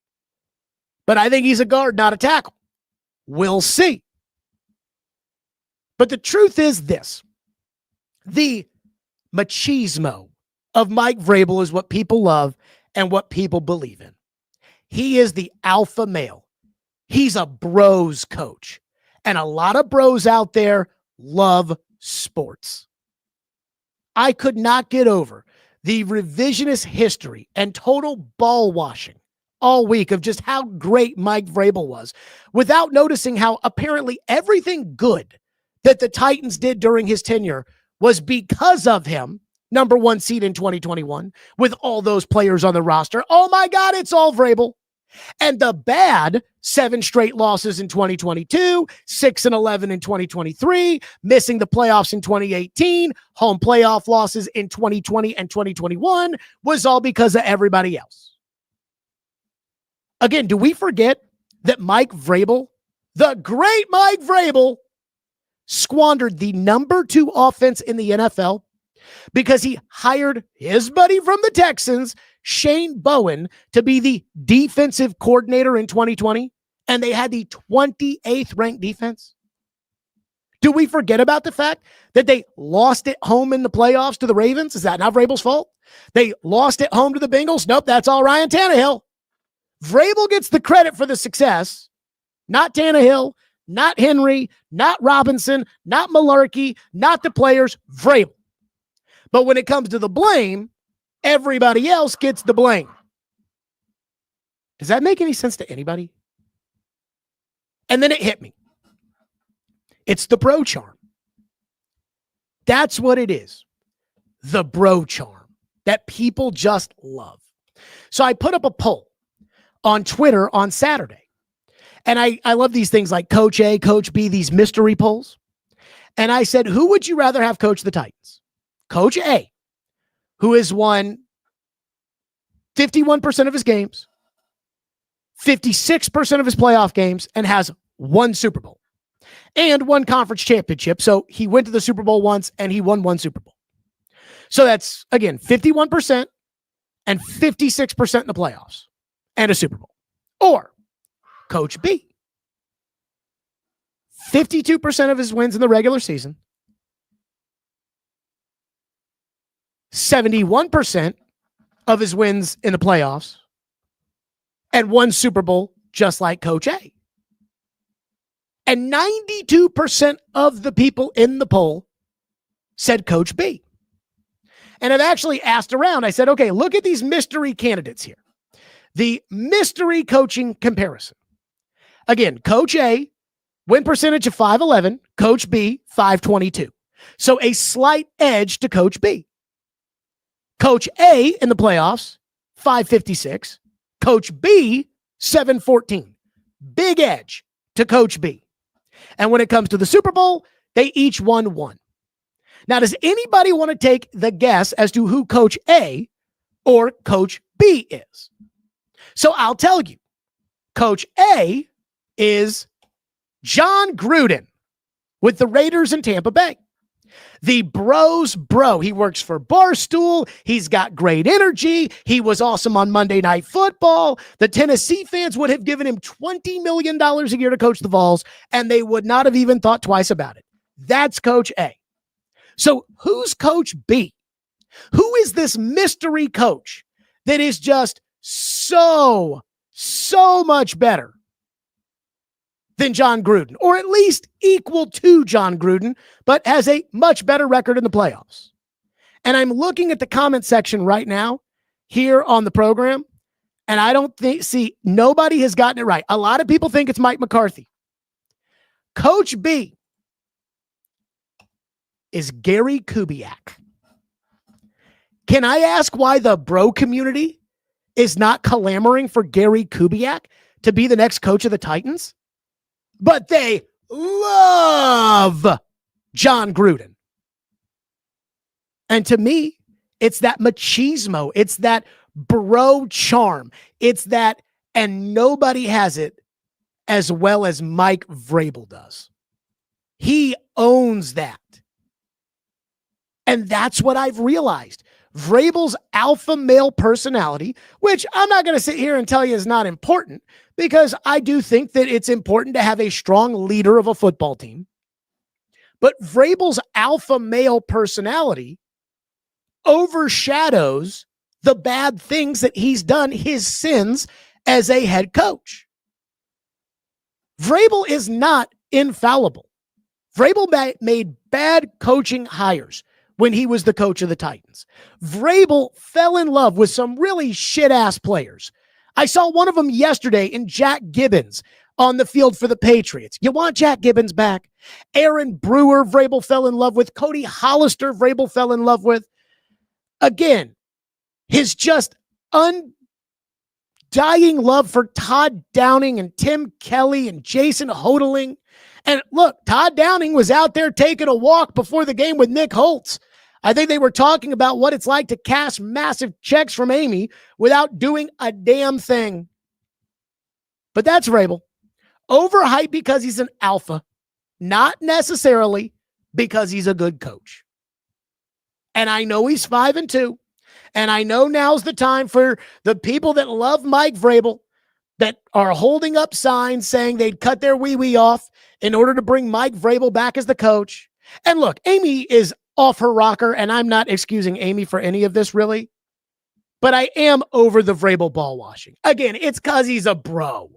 But I think he's a guard, not a tackle. We'll see. But the truth is this. The machismo of Mike Vrabel is what people love and what people believe in. He is the alpha male. He's a bros coach. And a lot of bros out there love sports. I could not get over the revisionist history and total ball washing all week of just how great Mike Vrabel was without noticing how apparently everything good that the Titans did during his tenure was because of him, number one seed in 2021, with all those players on the roster. Oh my God, it's all Vrabel. And the bad 7 straight losses in 2022, 6-11 in 2023, missing the playoffs in 2018, home playoff losses in 2020 and 2021 was all because of everybody else. Again, do we forget that Mike Vrabel, the great Mike Vrabel, squandered the number 2 offense in the NFL because he hired his buddy from the Texans, Shane Bowen, to be the defensive coordinator in 2020, and they had the 28th ranked defense? Do we forget about the fact that they lost at home in the playoffs to the Ravens? Is that not Vrabel's fault? They lost at home to the Bengals? Nope, that's all Ryan Tannehill. Vrabel gets the credit for the success, not Tannehill, not Henry, not Robinson, not Malarkey, not the players, Vrabel. But when it comes to the blame, everybody else gets the blame. Does that make any sense to anybody? And then it hit me. It's the bro charm. That's what it is. The bro charm that people just love. So I put up a poll on Twitter on Saturday. And I love these things like Coach A, Coach B, these mystery polls. And I said, who would you rather have coach the Titans? Coach A, who has won 51% of his games, 56% of his playoff games, and has one Super Bowl and one conference championship. So he went to the Super Bowl once and he won one Super Bowl. So that's, again, 51% and 56% in the playoffs and a Super Bowl. Or Coach B, 52% of his wins in the regular season, 71% of his wins in the playoffs, and one Super Bowl just like Coach A. And 92% of the people in the poll said Coach B. And I've actually asked around. I said, okay, look at these mystery candidates here. The mystery coaching comparison. Again, Coach A, win percentage of 511, Coach B, 522. So a slight edge to Coach B. Coach A in the playoffs, 556. Coach B, 714. Big edge to Coach B. And when it comes to the Super Bowl, they each won one. Now, does anybody want to take the guess as to who Coach A or Coach B is? So I'll tell you. Coach A is John Gruden with the Raiders in Tampa Bay. The bro's bro. He works for Barstool. He's got great energy. He was awesome on Monday Night Football. The Tennessee fans would have given him $20 million a year to coach the Vols, and they would not have even thought twice about it. That's Coach A. So who's Coach B? Who is this mystery coach that is just so much better than John Gruden, or at least equal to John Gruden, but has a much better record in the playoffs? And I'm looking at the comment section right now here on the program, and I don't see nobody has gotten it right. A lot of people think it's Mike McCarthy. Coach B is Gary Kubiak. Can I ask why the bro community is not clamoring for Gary Kubiak to be the next coach of the Titans? But they love John Gruden. And to me, it's that machismo. It's that bro charm. It's that, and nobody has it as well as Mike Vrabel does. He owns that. And that's what I've realized. Vrabel's alpha male personality, which I'm not going to sit here and tell you is not important, because I do think that it's important to have a strong leader of a football team. But Vrabel's alpha male personality overshadows the bad things that he's done, his sins as a head coach. Vrabel is not infallible. Vrabel made bad coaching hires when he was the coach of the Titans. Vrabel fell in love with some really shit-ass players. I saw one of them yesterday in Jack Gibbons on the field for the Patriots. You want Jack Gibbons back? Aaron Brewer, Vrabel fell in love with. Cody Hollister, Vrabel fell in love with. Again, his just undying love for Todd Downing and Tim Kelly and Jason Hodling. And look, Todd Downing was out there taking a walk before the game with Nick Holtz. I think they were talking about what it's like to cash massive checks from Amy without doing a damn thing. But that's Vrabel. Overhyped because he's an alpha, not necessarily because he's a good coach. And I know he's 5-2. And I know now's the time for the people that love Mike Vrabel, that are holding up signs saying they'd cut their wee-wee off in order to bring Mike Vrabel back as the coach. And look, Amy is off her rocker, and I'm not excusing Amy for any of this, really. but I am over the Vrabel ball washing. Again, it's because he's a bro.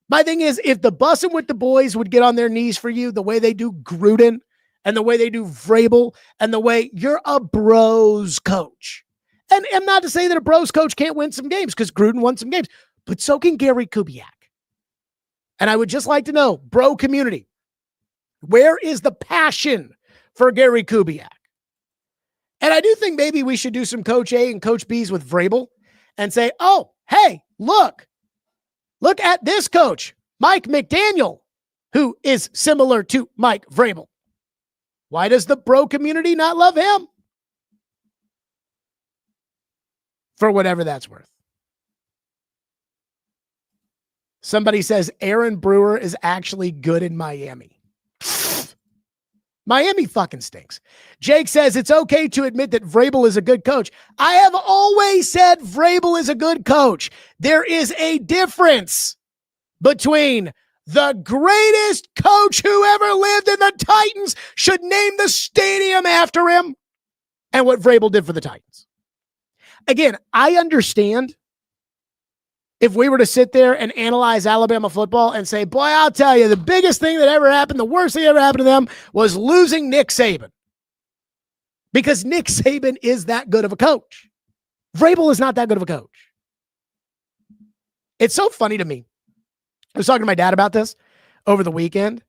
My thing is, if the Bussin' with the Boys would get on their knees for you the way they do Gruden and the way they do Vrabel and the way you're a bros coach. And I'm not to say that a bros coach can't win some games because Gruden won some games, but so can Gary Kubiak. And I would just like to know, bro community, where is the passion for Gary Kubiak? And I do think maybe we should do some Coach A and Coach B's with Vrabel and say, oh, hey, look at this coach, Mike McDaniel, who is similar to Mike Vrabel. Why does the bro community not love him? For whatever that's worth. Somebody says Aaron Brewer is actually good in Miami. Miami fucking stinks. Jake says it's okay to admit that Vrabel is a good coach. I have always said Vrabel is a good coach. There is a difference between the greatest coach who ever lived in the Titans should name the stadium after him and what Vrabel did for the Titans. Again, I understand if we were to sit there and analyze Alabama football and say, boy, I'll tell you, the biggest thing that ever happened, the worst thing that ever happened to them was losing Nick Saban. Because Nick Saban is that good of a coach. Vrabel is not that good of a coach. It's so funny to me. I was talking to my dad about this over the weekend,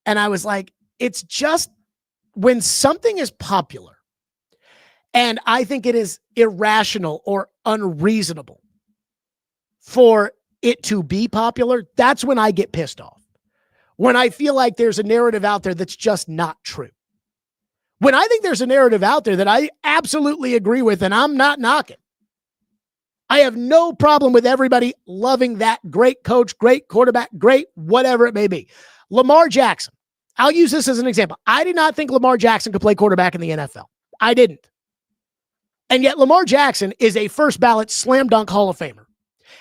and I was like, it's just when something is popular, and I think it is irrational or unreasonable for it to be popular, that's when I get pissed off. When I feel like there's a narrative out there that's just not true. When I think there's a narrative out there that I absolutely agree with and I'm not knocking, I have no problem with everybody loving that great coach, great quarterback, great whatever it may be. Lamar Jackson. I'll use this as an example. I did not think Lamar Jackson could play quarterback in the NFL. I didn't. And yet Lamar Jackson is a first ballot slam dunk Hall of Famer.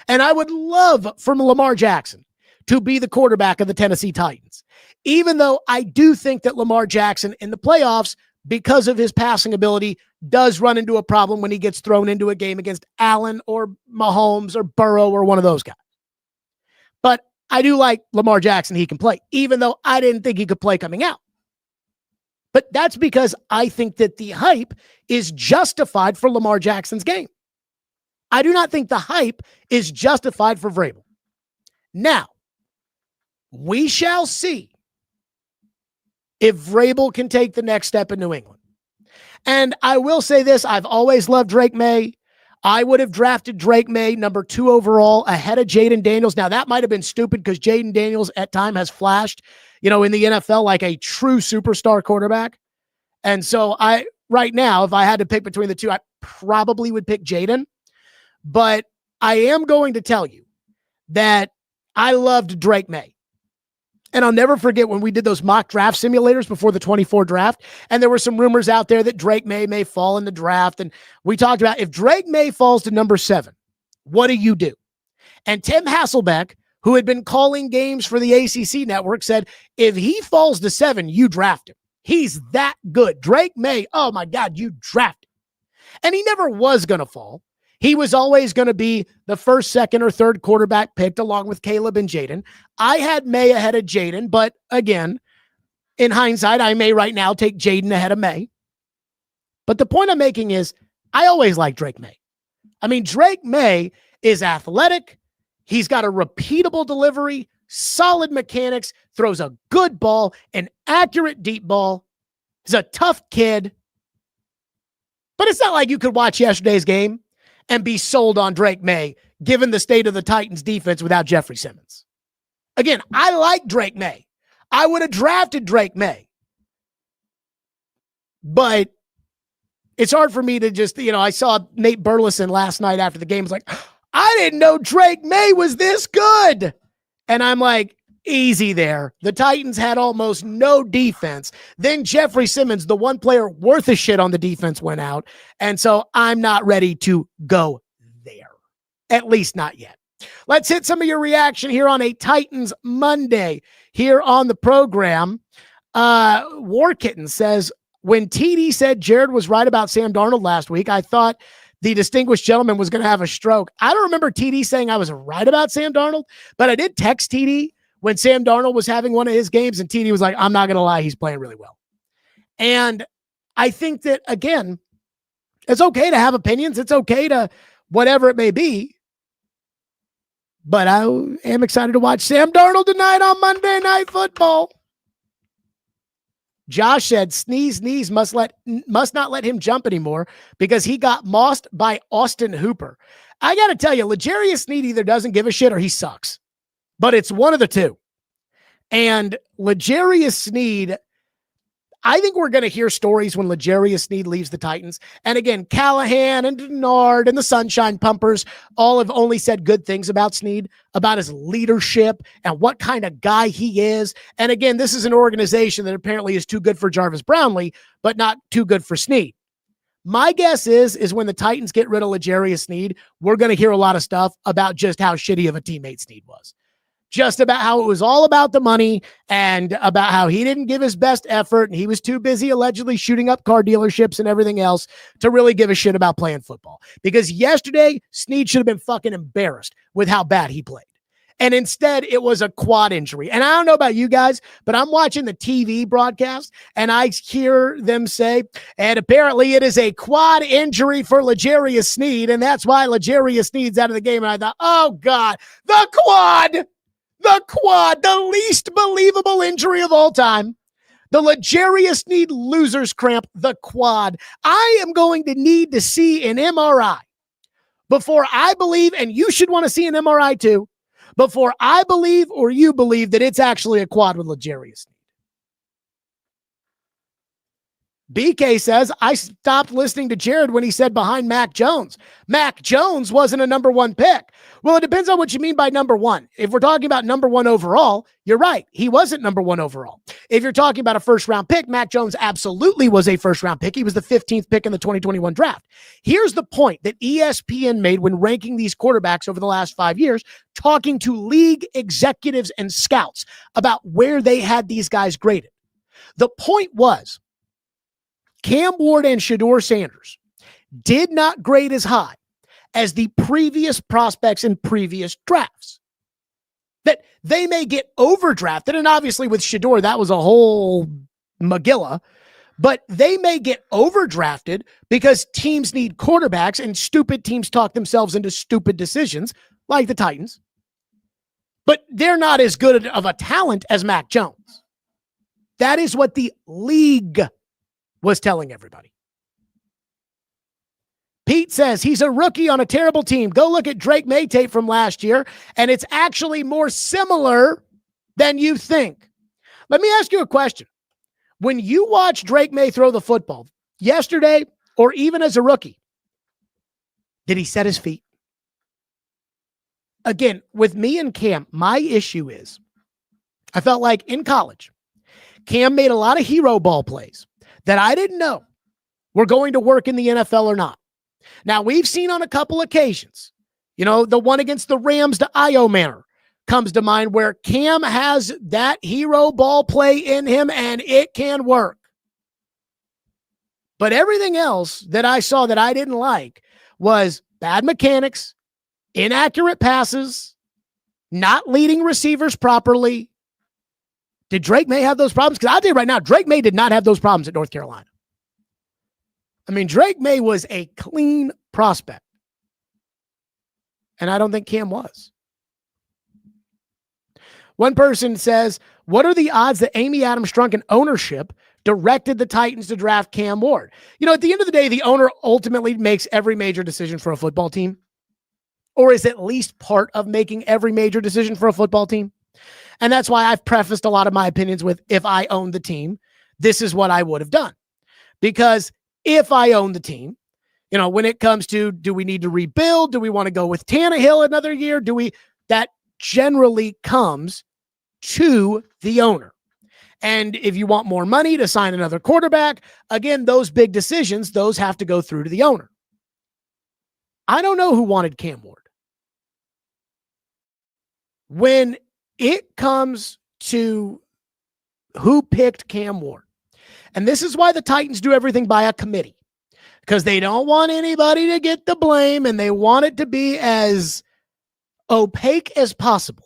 And I would love for Lamar Jackson to be the quarterback of the Tennessee Titans, even though I do think that Lamar Jackson in the playoffs, because of his passing ability, does run into a problem when he gets thrown into a game against Allen or Mahomes or Burrow or one of those guys. But I do like Lamar Jackson. He can play, even though I didn't think he could play coming out. But that's because I think that the hype is justified for Lamar Jackson's game. I do not think the hype is justified for Vrabel. Now, we shall see if Vrabel can take the next step in New England. And I will say this, I've always loved Drake Maye. I would have drafted Drake Maye number 2 overall ahead of Jaden Daniels. Now, that might have been stupid because Jaden Daniels at time has flashed, in the NFL like a true superstar quarterback. And so right now, if I had to pick between the two, I probably would pick Jaden. But I am going to tell you that I loved Drake Maye. And I'll never forget when we did those mock draft simulators before the 24 draft, and there were some rumors out there that Drake Maye may fall in the draft. And we talked about if Drake Maye falls to number 7, what do you do? And Tim Hasselbeck, who had been calling games for the ACC network, said, if he falls to 7, you draft him. He's that good. Drake Maye, oh my God, you draft him. And he never was going to fall. He was always going to be the first, second, or third quarterback picked along with Caleb and Jaden. I had Maye ahead of Jaden, but again, in hindsight, I may right now take Jaden ahead of Maye. But the point I'm making is I always liked Drake Maye. I mean, Drake Maye is athletic. He's got a repeatable delivery, solid mechanics, throws a good ball, an accurate deep ball. He's a tough kid. But it's not like you could watch yesterday's game and be sold on Drake Maye, given the state of the Titans defense without Jeffrey Simmons. Again, I like Drake Maye. I would have drafted Drake Maye. But it's hard for me to just, I saw Nate Burleson last night after the game. Was like, I didn't know Drake Maye was this good. And I'm like, easy there. The Titans had almost no defense. Then Jeffrey Simmons, the one player worth a shit on the defense, went out. And so I'm not ready to go there. At least not yet. Let's hit some of your reaction here on a Titans Monday here on the program. War Kitten says, when TD said Jared was right about Sam Darnold last week, I thought the distinguished gentleman was going to have a stroke. I don't remember TD saying I was right about Sam Darnold, but I did text TD when Sam Darnold was having one of his games, and TD was like, I'm not going to lie, he's playing really well. And I think that, again, it's okay to have opinions. It's okay to whatever it may be. But I am excited to watch Sam Darnold tonight on Monday Night Football. Josh said Sneeze knees must not let him jump anymore because he got mossed by Austin Hooper. I got to tell you, L'Jarius Sneed either doesn't give a shit or he sucks. But it's one of the two. And L'Jarius Sneed, I think we're going to hear stories when L'Jarius Sneed leaves the Titans. And again, Callahan and Denard and the Sunshine Pumpers all have only said good things about Sneed, about his leadership and what kind of guy he is. And again, this is an organization that apparently is too good for Jarvis Brownlee, but not too good for Sneed. My guess is when the Titans get rid of L'Jarius Sneed, we're going to hear a lot of stuff about just how shitty of a teammate Sneed was. Just about how it was all about the money and about how he didn't give his best effort and he was too busy allegedly shooting up car dealerships and everything else to really give a shit about playing football. Because yesterday, Sneed should have been fucking embarrassed with how bad he played. And instead, it was a quad injury. And I don't know about you guys, but I'm watching the TV broadcast and I hear them say, and apparently it is a quad injury for L'Jarius Sneed, and that's why L'Jarius Sneed's out of the game. And I thought, oh God, the quad, the least believable injury of all time. The L'Jarius Sneed loser's cramp, the quad. I am going to need to see an MRI before I believe, and you should want to see an MRI too, before I believe or you believe that it's actually a quad with L'Jarius Sneed. BK says, I stopped listening to Jared when he said behind Mac Jones. Mac Jones wasn't a number one pick. Well, it depends on what you mean by number one. If we're talking about number one overall, you're right. He wasn't number one overall. If you're talking about a first-round pick, Mac Jones absolutely was a first-round pick. He was the 15th pick in the 2021 draft. Here's the point that ESPN made when ranking these quarterbacks over the last 5 years, talking to league executives and scouts about where they had these guys graded. The point was, Cam Ward and Shedeur Sanders did not grade as high as the previous prospects in previous drafts. That they may get overdrafted, and obviously with Shedeur, that was a whole Magilla, but they may get overdrafted because teams need quarterbacks and stupid teams talk themselves into stupid decisions like the Titans. But they're not as good of a talent as Mac Jones. That is what the league was telling everybody. Pete says he's a rookie on a terrible team. Go look at Drake Maye tape from last year, and it's actually more similar than you think. Let me ask you a question. When you watch Drake Maye throw the football yesterday, or even as a rookie, did he set his feet? Again, with me and Cam, my issue is I felt like in college, Cam made a lot of hero ball plays that I didn't know were going to work in the NFL or not. Now, we've seen on a couple occasions, the one against the Rams to Io Manor comes to mind where Cam has that hero ball play in him and it can work. But everything else that I saw that I didn't like was bad mechanics, inaccurate passes, not leading receivers properly. Did Drake Maye have those problems? Because I'll tell you right now, Drake Maye did not have those problems at North Carolina. I mean, Drake Maye was a clean prospect. And I don't think Cam was. One person says, what are the odds that Amy Adams Strunk and ownership directed the Titans to draft Cam Ward? At the end of the day, the owner ultimately makes every major decision for a football team. Or is at least part of making every major decision for a football team. And that's why I've prefaced a lot of my opinions with, if I owned the team, this is what I would have done. Because if I own the team, when it comes to, do we need to rebuild? Do we want to go with Tannehill another year? That generally comes to the owner. And if you want more money to sign another quarterback, again, those big decisions, those have to go through to the owner. I don't know who wanted Cam Ward. When it comes to who picked Cam Ward, and this is why the Titans do everything by a committee. because they don't want anybody to get the blame and they want it to be as opaque as possible.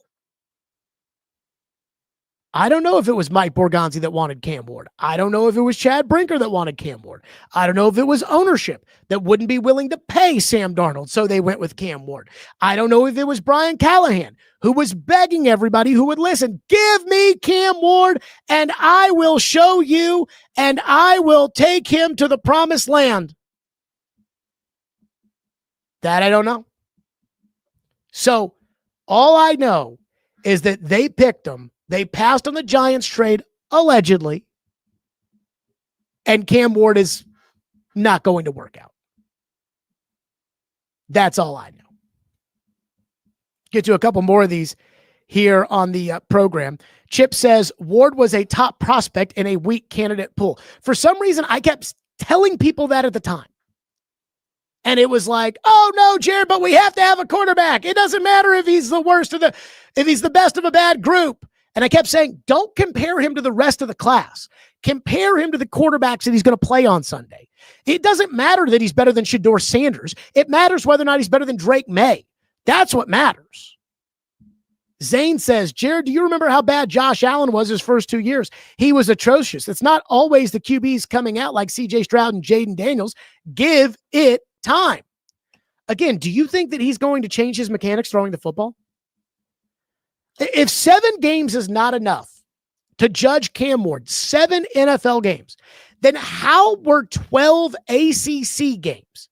I don't know if it was Mike Borgonzi that wanted Cam Ward. I don't know if it was Chad Brinker that wanted Cam Ward. I don't know if it was ownership that wouldn't be willing to pay Sam Darnold, so they went with Cam Ward. I don't know if it was Brian Callahan who was begging everybody who would listen, give me Cam Ward and I will show you and I will take him to the promised land. That I don't know. So all I know is that they picked him. They passed on the Giants trade, allegedly, and Cam Ward is not going to work out. That's all I know. Get to a couple more of these here on the program. Chip says, Ward was a top prospect in a weak candidate pool. For some reason, I kept telling people that at the time. And it was like, oh no, Jared, but we have to have a quarterback. It doesn't matter if he's the worst of if he's the best of a bad group. And I kept saying, don't compare him to the rest of the class. Compare him to the quarterbacks that he's going to play on Sunday. It doesn't matter that he's better than Shedeur Sanders. It matters whether or not he's better than Drake Maye. That's what matters. Zane says, Jared, do you remember how bad Josh Allen was his first 2 years? He was atrocious. It's not always the QBs coming out like CJ Stroud and Jaden Daniels. Give it time. Again, do you think that he's going to change his mechanics throwing the football? If 7 games is not enough to judge Cam Ward, 7 NFL games, then how were 12 ACC games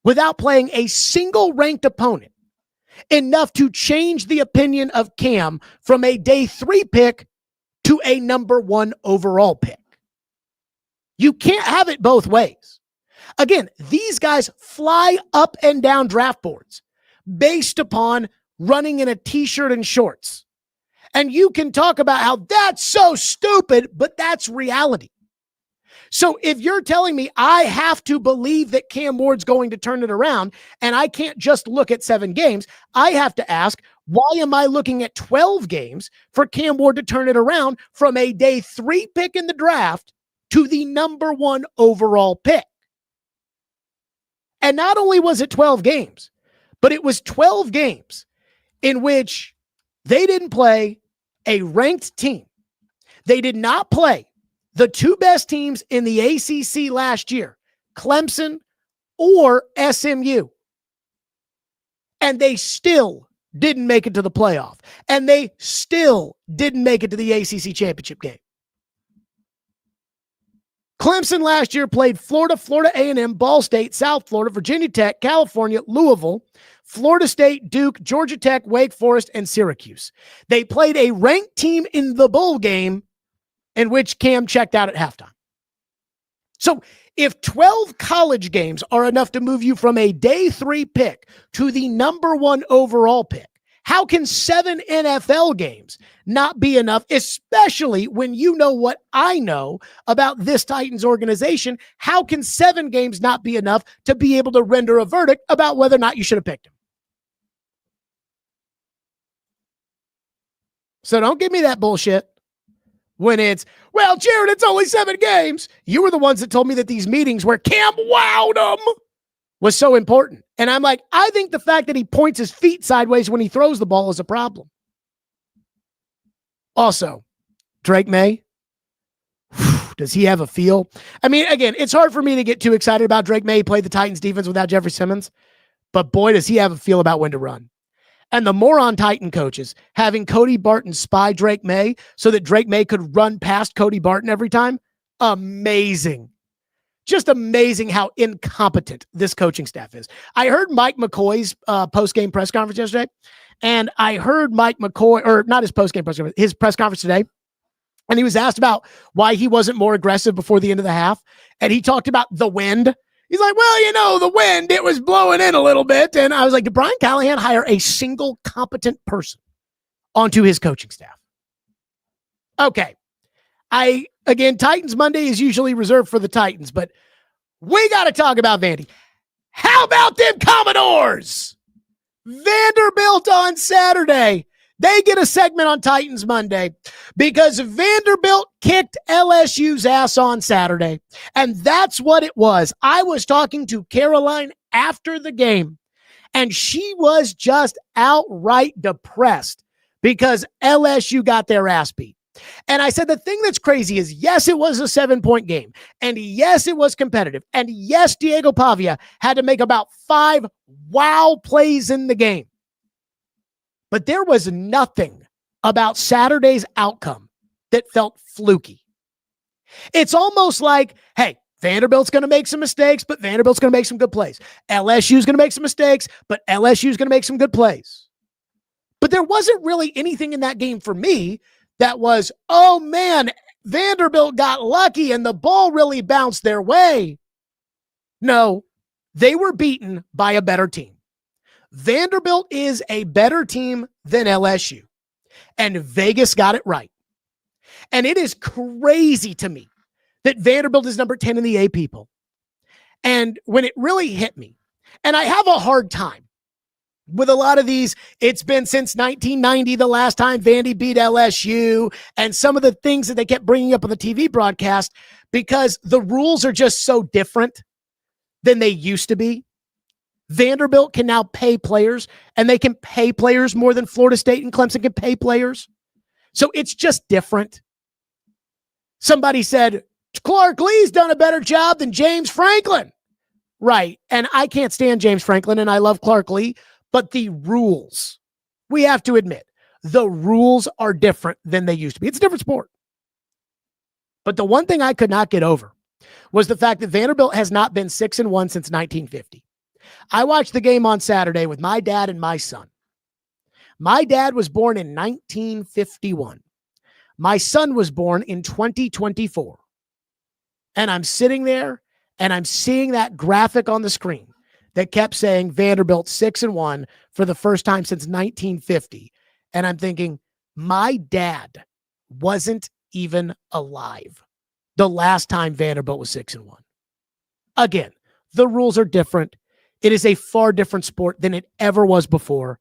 without playing a single ranked opponent enough to change the opinion of Cam from a day 3 pick to a number 1 overall pick? You can't have it both ways. Again, these guys fly up and down draft boards based upon running in a t-shirt and shorts. And you can talk about how that's so stupid, but that's reality. So if you're telling me I have to believe that Cam Ward's going to turn it around and I can't just look at 7 games, I have to ask, why am I looking at 12 games for Cam Ward to turn it around from a day 3 pick in the draft to the number 1 overall pick? And not only was it 12 games, but it was 12 games in which they didn't play a ranked team. They did not play the 2 best teams in the ACC last year, Clemson or SMU. And they still didn't make it to the playoff. And they still didn't make it to the ACC championship game. Clemson last year played Florida, Florida A&M, Ball State, South Florida, Virginia Tech, California, Louisville, Florida State, Duke, Georgia Tech, Wake Forest, and Syracuse. They played a ranked team in the bowl game in which Cam checked out at halftime. So if 12 college games are enough to move you from a day 3 pick to the number 1 overall pick, how can 7 NFL games not be enough, especially when you know what I know about this Titans organization? How can 7 games not be enough to be able to render a verdict about whether or not you should have picked him? So don't give me that bullshit when it's, well, Jared, it's only 7 games. You were the ones that told me that these meetings where Cam wowed them was so important. And I'm like, I think the fact that he points his feet sideways when he throws the ball is a problem. Also, Drake Maye, does he have a feel? I mean, again, it's hard for me to get too excited about Drake Maye. He played the Titans defense without Jeffrey Simmons, but boy, does he have a feel about when to run. And the moron Titan coaches having Cody Barton spy Drake Maye so that Drake Maye could run past Cody Barton every time. Amazing. Just amazing how incompetent this coaching staff is. I heard Mike McCoy's post-game press conference yesterday, and I heard Mike McCoy, or not his post-game press conference, his press conference today, and he was asked about why he wasn't more aggressive before the end of the half, and he talked about the wind. He's like, well, you know, the wind, it was blowing in a little bit, and I was like, did Brian Callahan hire a single competent person onto his coaching staff? Okay. Again, Titans Monday is usually reserved for the Titans, but we got to talk about Vandy. How about them Commodores? Vanderbilt on Saturday. They get a segment on Titans Monday because Vanderbilt kicked LSU's ass on Saturday. And that's what it was. I was talking to Caroline after the game, and she was just outright depressed because LSU got their ass beat. And I said, the thing that's crazy is, yes, it was a 7-point game. And yes, it was competitive. And yes, Diego Pavia had to make about 5 wow plays in the game. But there was nothing about Saturday's outcome that felt fluky. It's almost like, hey, Vanderbilt's going to make some mistakes, but Vanderbilt's going to make some good plays. LSU's going to make some mistakes, but LSU's going to make some good plays. But there wasn't really anything in that game for me that was, oh man, Vanderbilt got lucky and the ball really bounced their way. No, they were beaten by a better team. Vanderbilt is a better team than LSU, and Vegas got it right. And it is crazy to me that Vanderbilt is number 10 in the AP poll. And when it really hit me, and I have a hard time with a lot of these, it's been since 1990, the last time Vandy beat LSU, and some of the things that they kept bringing up on the TV broadcast, because the rules are just so different than they used to be. Vanderbilt can now pay players, and they can pay players more than Florida State and Clemson can pay players. So it's just different. Somebody said, Clark Lee's done a better job than James Franklin. Right. And I can't stand James Franklin, and I love Clark Lee, but the rules, we have to admit, the rules are different than they used to be. It's a different sport. But the one thing I could not get over was the fact that Vanderbilt has not been 6-1 since 1950. I watched the game on Saturday with my dad and my son. My dad was born in 1951. My son was born in 2024. And I'm sitting there and I'm seeing that graphic on the screen that kept saying Vanderbilt 6-1 for the first time since 1950. And I'm thinking, my dad wasn't even alive the last time Vanderbilt was 6-1. Again, the rules are different. It is a far different sport than it ever was before.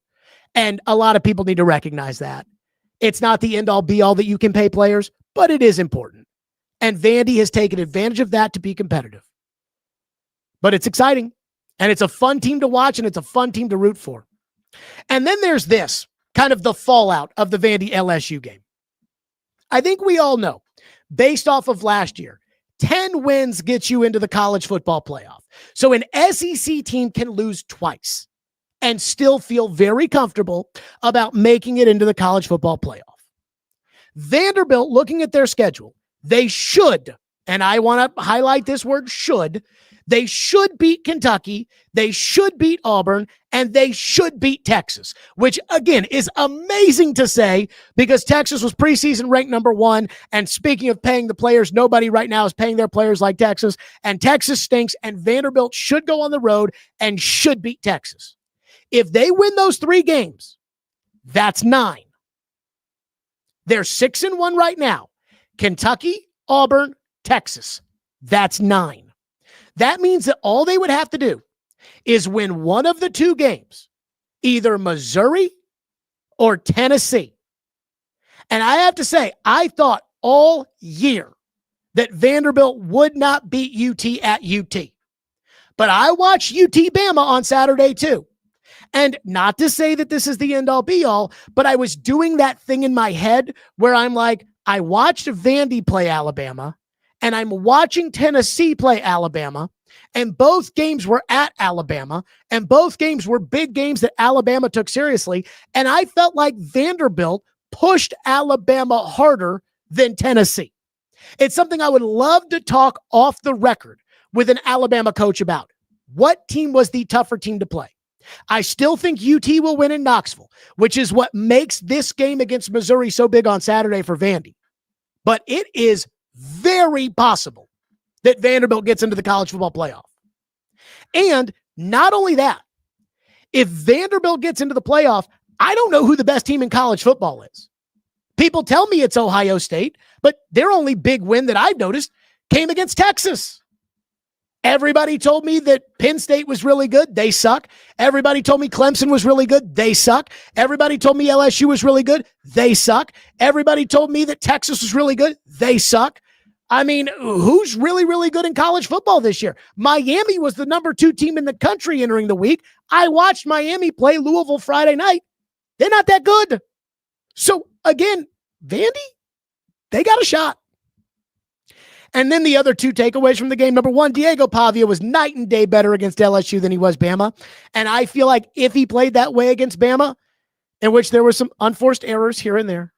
And a lot of people need to recognize that. It's not the end-all be-all that you can pay players, but it is important. And Vandy has taken advantage of that to be competitive. But it's exciting, and it's a fun team to watch, and it's a fun team to root for. And then there's this, kind of the fallout of the Vandy LSU game. I think we all know, based off of last year, 10 wins gets you into the college football playoff. So an SEC team can lose twice and still feel very comfortable about making it into the college football playoff. Vanderbilt, looking at their schedule, they should, and I want to highlight this word should, they should beat Kentucky, they should beat Auburn, and they should beat Texas, which again is amazing to say because Texas was preseason ranked number 1. And speaking of paying the players, nobody right now is paying their players like Texas, and Texas stinks, and Vanderbilt should go on the road and should beat Texas. If they win those 3 games, that's 9. They're 6-1 right now. Kentucky, Auburn, Texas. That's 9. That means that all they would have to do is win one of the 2 games, either Missouri or Tennessee. And I have to say, I thought all year that Vanderbilt would not beat UT at UT. But I watched UT Bama on Saturday too. And not to say that this is the end-all be-all, but I was doing that thing in my head where I'm like, I watched Vandy play Alabama, and I'm watching Tennessee play Alabama, and both games were at Alabama, and both games were big games that Alabama took seriously, and I felt like Vanderbilt pushed Alabama harder than Tennessee. It's something I would love to talk off the record with an Alabama coach about. What team was the tougher team to play? I still think UT will win in Knoxville, which is what makes this game against Missouri so big on Saturday for Vandy. But it is very possible that Vanderbilt gets into the college football playoff. And not only that, if Vanderbilt gets into the playoff, I don't know who the best team in college football is. People tell me it's Ohio State, but their only big win that I've noticed came against Texas. Everybody told me that Penn State was really good. They suck. Everybody told me Clemson was really good. They suck. Everybody told me LSU was really good. They suck. Everybody told me that Texas was really good. They suck. I mean, who's really, really good in college football this year? Miami was the number 2 team in the country entering the week. I watched Miami play Louisville Friday night. They're not that good. So, again, Vandy, they got a shot. And then the other 2 takeaways from the game. Number 1, Diego Pavia was night and day better against LSU than he was Bama. And I feel like if he played that way against Bama, in which there were some unforced errors here and there,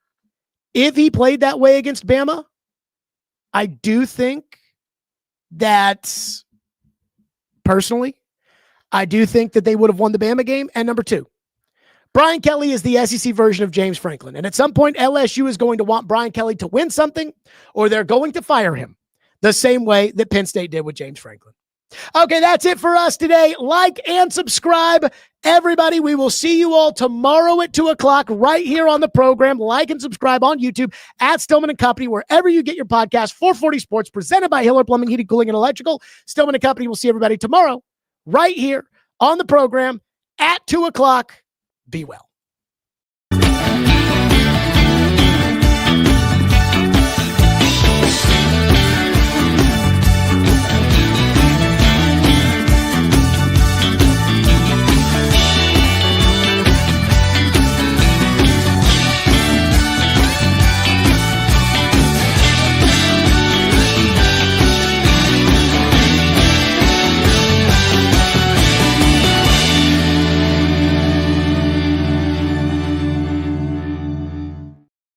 if he played that way against Bama, I do think that, personally, I do think that they would have won the Bama game. And number 2, Brian Kelly is the SEC version of James Franklin. And at some point, LSU is going to want Brian Kelly to win something, or they're going to fire him the same way that Penn State did with James Franklin. Okay, that's it for us today. Like and subscribe, everybody. We will see you all tomorrow at 2 o'clock right here on the program. Like and subscribe on YouTube at Stillman and Company, wherever you get your podcast. 440 Sports, presented by Hiller Plumbing, Heating, Cooling, and Electrical. Stillman and Company. We'll see everybody tomorrow right here on the program at 2 o'clock. Be well.